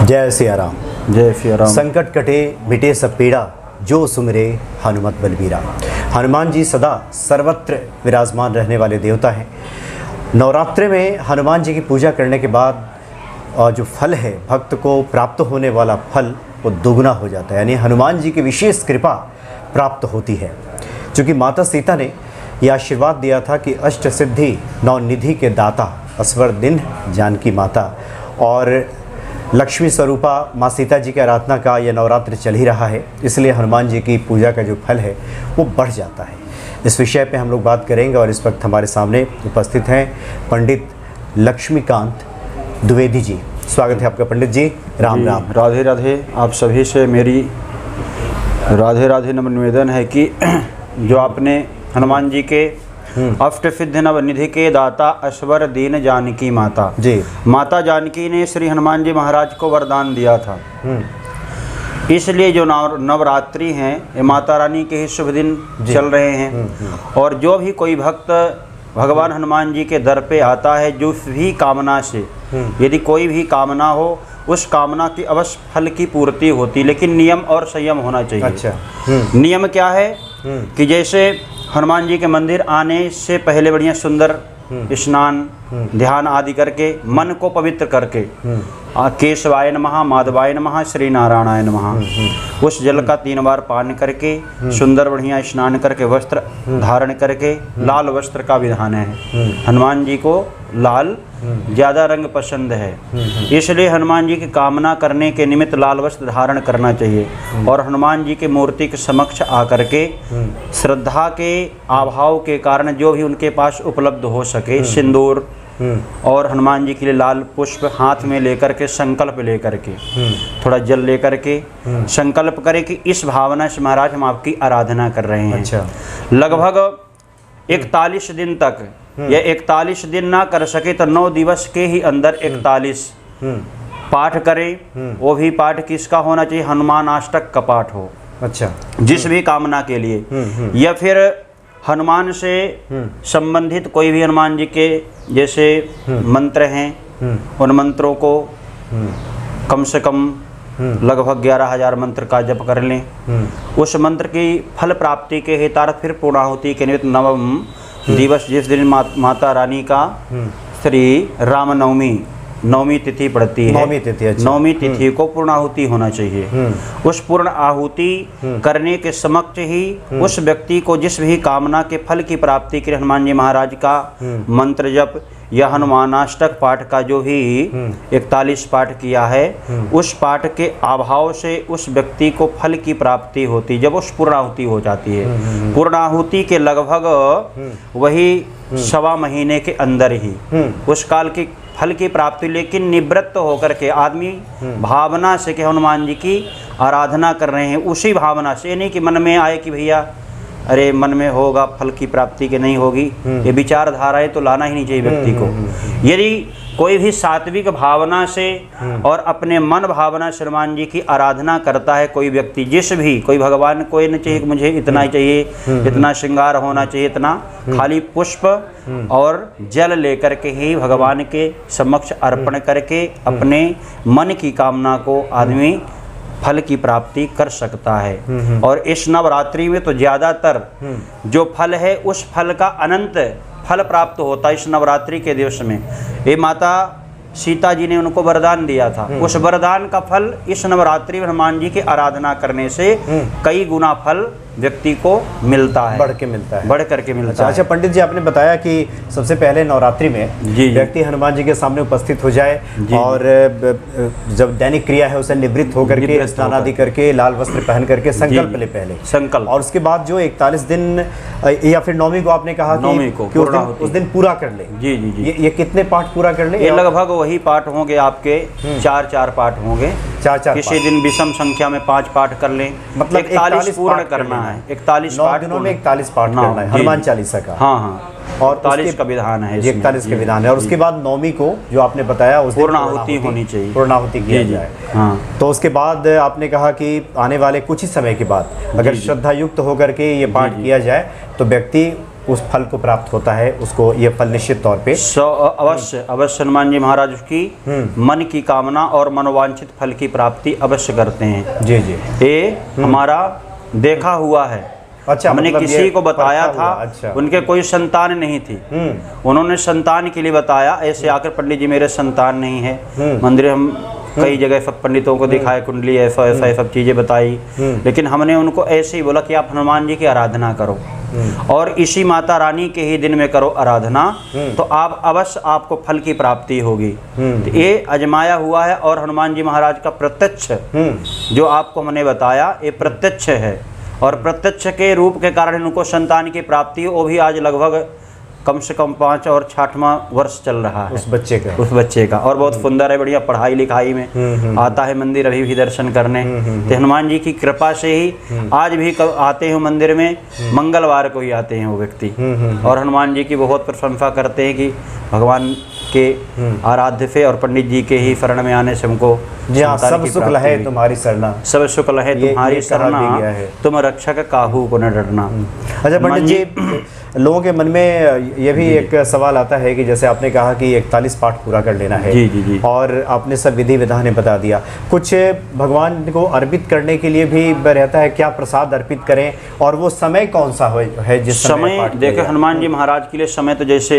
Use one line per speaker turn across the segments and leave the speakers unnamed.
जय सिया राम।
जय सिया राम।
संकट कटे मिटे सब पीड़ा, जो सुमिरे हनुमत बलबीरा। हनुमान जी सदा सर्वत्र विराजमान रहने वाले देवता हैं। नवरात्रि में हनुमान जी की पूजा करने के बाद जो फल है, भक्त को प्राप्त होने वाला फल वो दोगुना हो जाता है, यानी हनुमान जी की विशेष कृपा प्राप्त होती है। क्योंकि माता सीता ने यह आशीर्वाद दिया था कि अष्ट सिद्धि नौ निधि के दाता असवर दिन जानकी माता, और लक्ष्मी स्वरूपा माँ सीता जी की आराधना का यह नवरात्र चल ही रहा है, इसलिए हनुमान जी की पूजा का जो फल है वो बढ़ जाता है। इस विषय पे हम लोग बात करेंगे और इस वक्त हमारे सामने उपस्थित हैं पंडित लक्ष्मीकांत द्विवेदी जी। स्वागत है आपका पंडित जी। राम राम।
राधे राधे। आप सभी से मेरी राधे राधे नम्र निवेदन है कि जो आपने हनुमान जी के अष्ट सिद्धि नव निधि के दाता असवर दीन जानकी माता
जी,
माता जानकी ने श्री हनुमान जी महाराज को वरदान दिया था। इसलिए जो नवरात्रि हैं ये माता रानी के ही शुभ दिन चल रहे हैं। और जो भी कोई भक्त भगवान हनुमान जी के दर पे आता है, जो भी कामना से यदि कोई भी कामना हो, उस कामना की अवश्य फल की पूर्ति होती, लेकिन नियम और संयम होना चाहिए।
अच्छा।
नियम क्या है कि जैसे हनुमान जी के मंदिर आने से पहले बढ़िया सुंदर स्नान ध्यान आदि करके मन को पवित्र करके केशवाय नमः, माधवाय नमः, श्री नारायणाय नमः, उस जल का 3 बार पान करके सुंदर बढ़िया स्नान करके वस्त्र धारण करके, लाल वस्त्र का विधान है। हनुमान जी को लाल ज़्यादा रंग पसंद है, इसलिए हनुमान जी की कामना करने के निमित्त लाल वस्त्र धारण करना चाहिए। और हनुमान जी के मूर्ति के समक्ष आकर के श्रद्धा के अभाव के कारण जो भी उनके पास उपलब्ध हो सके, सिंदूर और हनुमान जी के लिए लाल पुष्प हाथ में लेकर के, संकल्प लेकर के, थोड़ा जल लेकर के संकल्प करें कि इस भावना से महाराज हम आपकी आराधना कर रहे हैं। अच्छा। लगभग 41 दिन तक, या 41 दिन ना कर सके तो 9 दिवस के ही अंदर 41 पाठ करें। वो भी पाठ किसका होना चाहिए? हनुमान अष्टक का पाठ हो। अच्छा। जिस भी कामना के लिए, या फिर हनुमान से संबंधित कोई भी हनुमान जी के जैसे मंत्र हैं, उन मंत्रों को कम से कम लगभग 11,000 मंत्र का जप कर लें। उस मंत्र की फल प्राप्ति के हेतु फिर पूर्णाहुति के निमित्त नवम दिवस, जिस दिन माता रानी का श्री रामनवमी नवमी तिथि पड़ती है, नवमी तिथि को पूर्णाहुति होना चाहिए। उस पूर्ण आहुति करने के समक्ष ही उस व्यक्ति को जिस भी कामना के फल की प्राप्ति के लिए हनुमान जी महाराज का मंत्र जप या हनुमानाष्टक पाठ का जो भी 41 पाठ किया है, उस पाठ के अभाव से उस व्यक्ति को फल की प्राप्ति होती जब उस पूर्णाहुति हो जाती है। पूर्णाहुति के लगभग वही 1.25 महीने के अंदर ही उस काल की फल की प्राप्ति, लेकिन निवृत्त होकर के आदमी भावना से कि हनुमान जी की आराधना कर रहे हैं, उसी भावना से, नहीं कि मन में आए कि भैया अरे मन में होगा फल की प्राप्ति के नहीं होगी, ये विचारधाराएं तो लाना ही नहीं चाहिए व्यक्ति को। यदि कोई भी सात्विक भावना से और अपने मन भावना से हनुमान जी की आराधना करता है कोई व्यक्ति, जिस भी कोई भगवान कोई नहीं चाहिए कि मुझे इतना ही चाहिए, इतना श्रृंगार होना चाहिए, इतना खाली पुष्प और जल लेकर के ही भगवान के समक्ष अर्पण करके अपने मन की कामना को आदमी फल की प्राप्ति कर सकता है। और इस नवरात्रि में तो ज़्यादातर जो फल है उस फल का अनंत फल प्राप्त होता है। इस नवरात्रि के दिवस में ये माता सीता जी ने उनको वरदान दिया था, उस वरदान का फल इस नवरात्रि में हनुमान जी की आराधना करने से कई गुना फल व्यक्ति को मिलता है, बढ़ करके मिलता है।
अच्छा पंडित जी, आपने बताया कि सबसे पहले नवरात्रि में व्यक्ति हनुमान जी के सामने उपस्थित हो जाए और जब दैनिक क्रिया है उसे निवृत्त होकर के स्नान आदि करके लाल वस्त्र पहन करके संकल्प ले, पहले संकल्प, और उसके बाद जो 41 दिन या फिर नौमी को आपने कहा कि उस दिन पूरा कर ले। जी जी जी। ये कितने पाठ पूरा कर ले?
ये लगभग वही पाठ होंगे आपके 4 पाठ होंगे। 4 किसी दिन विषम संख्या में 5 पाठ कर लें, मतलब 41 पूर्ण करना है। 41
9 दिनों में 41 पाठ करना है हनुमान चालीसा का।
हाँ। और 41 का विधान है,
41 के विधान है। और उसके बाद नौमी को जो आपने बताया उस
पूर्णाहुति होनी चाहिए,
पूर्णाहुति किया जाए। हाँ। तो उसके बाद आपने कहा कि आने वाले कुछ ही समय के बाद अगर श्रद्धा युक्त होकर के ये पाठ किया जाए तो व्यक्ति उस फल को प्राप्त होता है, उसको ये फल निश्चित तौर पे
अवश्य अवश्य हनुमान जी महाराज उसकी मन की कामना और मनोवांछित फल की प्राप्ति अवश्य करते हैं।
जी जी।
ये हमारा देखा हुआ है।
अच्छा,
हमने
मतलब
किसी को बताया था।
अच्छा।
उनके कोई संतान नहीं थी, उन्होंने संतान के लिए बताया। ऐसे आकर पंडित जी मेरे संतान नहीं है, मंदिर हम कई जगह सब पंडितों को दिखाए, कुंडली ऐसा ऐसा सब चीज़ें बताई, लेकिन हमने उनको ऐसे ही बोला कि आप हनुमान जी की आराधना करो और इसी माता रानी के ही दिन में करो आराधना, तो आप अवश्य आपको फल की प्राप्ति होगी। तो ये आजमाया हुआ है और हनुमान जी महाराज का प्रत्यक्ष जो आपको हमने बताया ये प्रत्यक्ष है, और प्रत्यक्ष के रूप के कारण उनको संतान की प्राप्ति वो भी आज लगभग कम से कम 5 और 6वां वर्ष चल रहा है उस बच्चे का और बहुत सुंदर है, बढ़िया पढ़ाई लिखाई में आता है मंदिर अभी भी दर्शन करने। तो हनुमान जी की कृपा से ही आज भी आते हैं मंदिर में, मंगलवार को ही आते हैं वो व्यक्ति, और हनुमान जी की बहुत प्रशंसा करते हैं कि भगवान के आराध्य से और पंडित जी के ही शरण में आने से हमको
सब शुक्ल है तुम्हारी शरणा,
सब शुक्ल है तुम्हारी शरणा, तुम रक्षक काहू को न डरना।
अच्छा पंडित जी, लोगों के मन में ये भी एक सवाल आता है कि जैसे आपने कहा कि 41 पाठ पूरा कर लेना है,
जी जी जी, और
आपने सब विधि विधान बता दिया, कुछ भगवान को अर्पित करने के लिए भी रहता है, क्या प्रसाद अर्पित करें और वो समय कौन सा है जिस
समय देखे हनुमान जी महाराज के लिए समय तो जैसे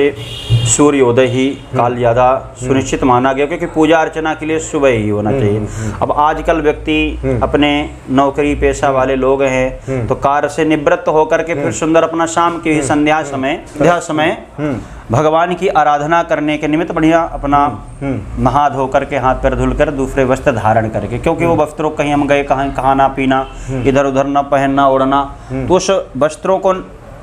सूर्योदय ही काल ज़्यादा सुनिश्चित माना गया, क्योंकि पूजा अर्चना के लिए सुबह ही होना चाहिए। अब आजकल व्यक्ति अपने नौकरी पेशा वाले लोग हैं तो कार्य से निवृत्त होकर के फिर सुंदर अपना शाम के ही संध्या समय भगवान की आराधना करने के निमित्त बढ़िया अपना नहा धो करके हाथ पैर धुलकर दूसरे वस्त्र धारण करके, क्योंकि वो वस्त्रों कहीं हम गए कहीं खाना पीना इधर उधर न पहनना ओढ़ना, तो उस वस्त्रों को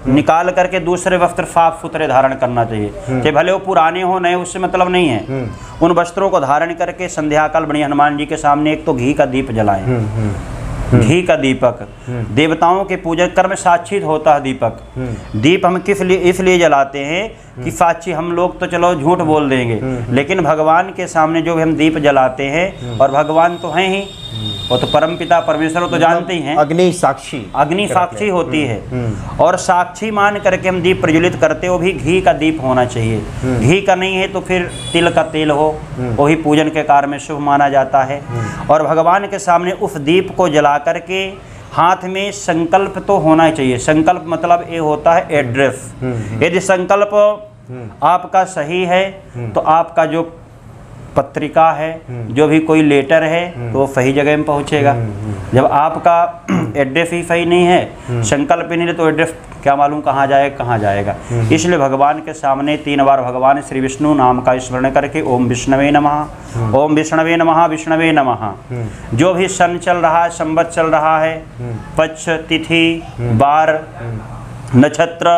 निकाल करके दूसरे वस्त्र साफ सुथरे धारण करना चाहिए, चाहे भले वो पुराने हो नए, उससे मतलब नहीं है। उन वस्त्रों को धारण करके संध्या काल बढ़िया हनुमान जी के सामने एक तो घी का दीप जलाएं, घी का दीपक देवताओं के पूजन कर्म साक्षी होता है। दीप हम किस लिए इसलिए जलाते हैं कि साक्षी हम लोग तो चलो झूठ बोल देंगे, लेकिन भगवान के सामने जो हम दीप जलाते हैं, और भगवान तो हैं ही, वो तो परमपिता परमेश्वर तो जानते ही हैं, अग्नि साक्षी होती है, और साक्षी मान करके हम दीप प्रज्वलित करते हो भी घी का दीप होना चाहिए। घी का नहीं है तो फिर तिल का तेल हो, वही पूजन के कार्य में शुभ माना जाता है। और भगवान के सामने उस दीप को जला करके हाथ में संकल्प तो होना चाहिए। संकल्प मतलब ये होता है एड्रेस। यदि संकल्प आपका सही है तो आपका जो पत्रिका है, जो भी कोई लेटर है, तो वो सही जगह में पहुंचेगा। जब आपका एड्रेस ही सही नहीं है, संकल्प ही नहीं है, तो एड्रेस क्या मालूम कहाँ जाएगा। इसलिए भगवान के सामने 3 बार भगवान श्री विष्णु नाम का स्मरण करके ओम विष्णवे नमः, ओम विष्णवे नमः, विष्णवे नमः। जो भी सन चल रहा है, संवत चल रहा है, पक्ष तिथि बार नक्षत्र,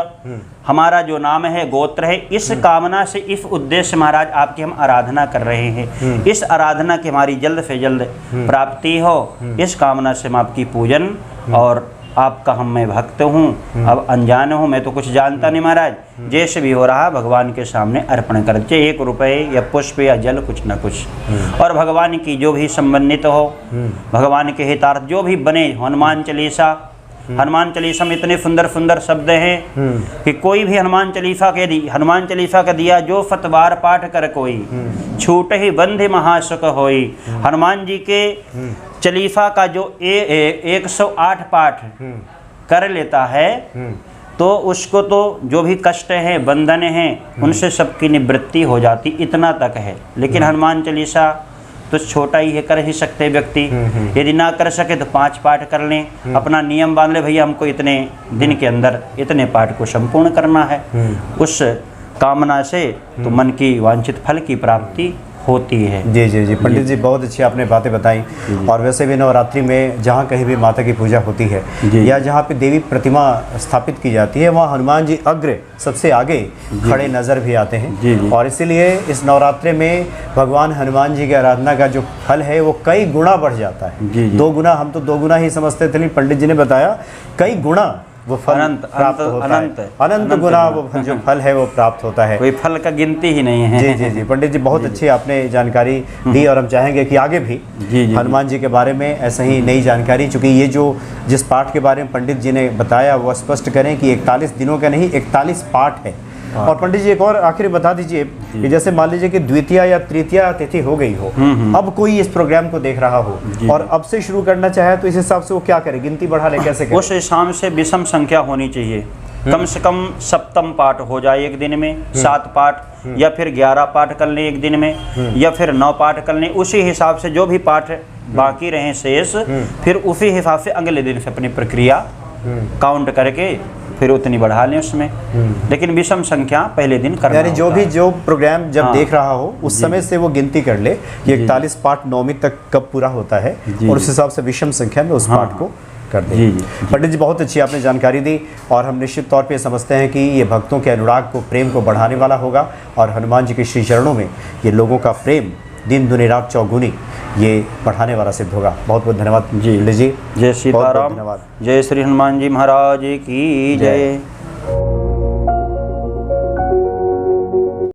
हमारा जो नाम है गोत्र है, इस कामना से इस उद्देश्य महाराज आपकी हम आराधना कर रहे हैं। इस आराधना की हमारी जल्द से जल्द प्राप्ति हो, इस कामना से हम आपकी पूजन और आपका हम मैं भक्त हूँ, अब अनजान हूँ, मैं तो कुछ जानता नहीं महाराज, जैसे भी हो रहा भगवान के सामने अर्पण कर, चाहे 1 रुपये या पुष्प या जल, कुछ न कुछ, और भगवान की जो भी संबंधित हो, भगवान के हितार्थ जो भी बने। हनुमान चालीसा में इतने सुंदर सुंदर शब्द हैं कि कोई भी हनुमान चालीसा का दिया जो फतवार पाठ कर कोई, छूट ही बंधे महासुख होई। हनुमान जी के चालीसा का जो 108 पाठ कर लेता है तो उसको तो जो भी कष्ट है, बंधन है, उनसे सबकी निवृत्ति हो जाती, इतना तक है। लेकिन हनुमान चालीसा तो छोटा ही है, कर ही सकते व्यक्ति। यदि ना कर सके तो 5 पाठ कर लें, अपना नियम बांध ले, भैया हमको इतने दिन के अंदर इतने पाठ को संपूर्ण करना है। उस कामना से तो मन की वांछित फल की प्राप्ति होती है।
जी जी जी पंडित जी, बहुत अच्छी आपने बातें बताई। और वैसे भी नवरात्रि में जहाँ कहीं भी माता की पूजा होती है या जहाँ पे देवी प्रतिमा स्थापित की जाती है, वहाँ हनुमान जी अग्र सबसे आगे खड़े नज़र भी आते हैं। और इसीलिए इस नवरात्रि में भगवान हनुमान जी की आराधना का जो फल है वो कई गुना बढ़ जाता है। 2 गुना, हम तो 2 गुना ही समझते थे, लेकिन पंडित जी ने बताया कई गुना वो फल
अनंत
प्राप्त होता है।
अनंत
अनंत गुना वो जो फल है वो प्राप्त होता है।
कोई फल का गिनती ही नहीं है।
जी जी जी पंडित जी बहुत अच्छी आपने जानकारी दी और हम चाहेंगे कि आगे भी
जी।
हनुमान जी के बारे में ऐसा ही नई जानकारी, चूँकि ये जो जिस पाठ के बारे में पंडित जी ने बताया वो स्पष्ट करें कि 41 दिनों का नहीं 41 पाठ है। और पंडित जी एक और आखिरी बता दीजिए कि जैसे मान लीजिए कि द्वितीया या तृतीया तिथि हो गई हो, अब कोई इस प्रोग्राम को देख रहा हो और अब से शुरू करना चाहे तो इस हिसाब से वो क्या करे, गिनती बढ़ा ले, कैसे करे?
उस हिसाब से विषम संख्या होनी चाहिए, कम से कम सप्तम पाठ हो जाए एक दिन में, 7 पाठ या फिर 11 पाठ कर लें एक दिन में, या फिर 9 पाठ कर लें। उसी हिसाब से जो भी पाठ बाकी रहे शेष, फिर उसी हिसाब से अगले दिन से अपनी प्रक्रिया काउंट करके फिर उतनी बढ़ा लें उसमें। लेकिन विषम संख्या पहले दिन करना
यानी जो
होता
भी
है।
जो प्रोग्राम जब
हाँ।
देख रहा हो उस समय से वो गिनती कर ले कि 41 पाठ नौवीं तक कब पूरा होता है और उस हिसाब से विषम संख्या में उस पाठ को कर दे। पंडित जी बहुत अच्छी आपने जानकारी दी और हम निश्चित तौर पे समझते हैं कि ये भक्तों के अनुराग को, प्रेम को बढ़ाने वाला होगा और हनुमान जी के श्री चरणों में ये लोगों का प्रेम दिन दुनी रात चौगुनी ये बढ़ाने वाला सिद्ध होगा। बहुत बहुत धन्यवाद
जी।
पंडित जी।
जय सीताराम,
धन्यवाद।
जय श्री हनुमान जी महाराज की जय।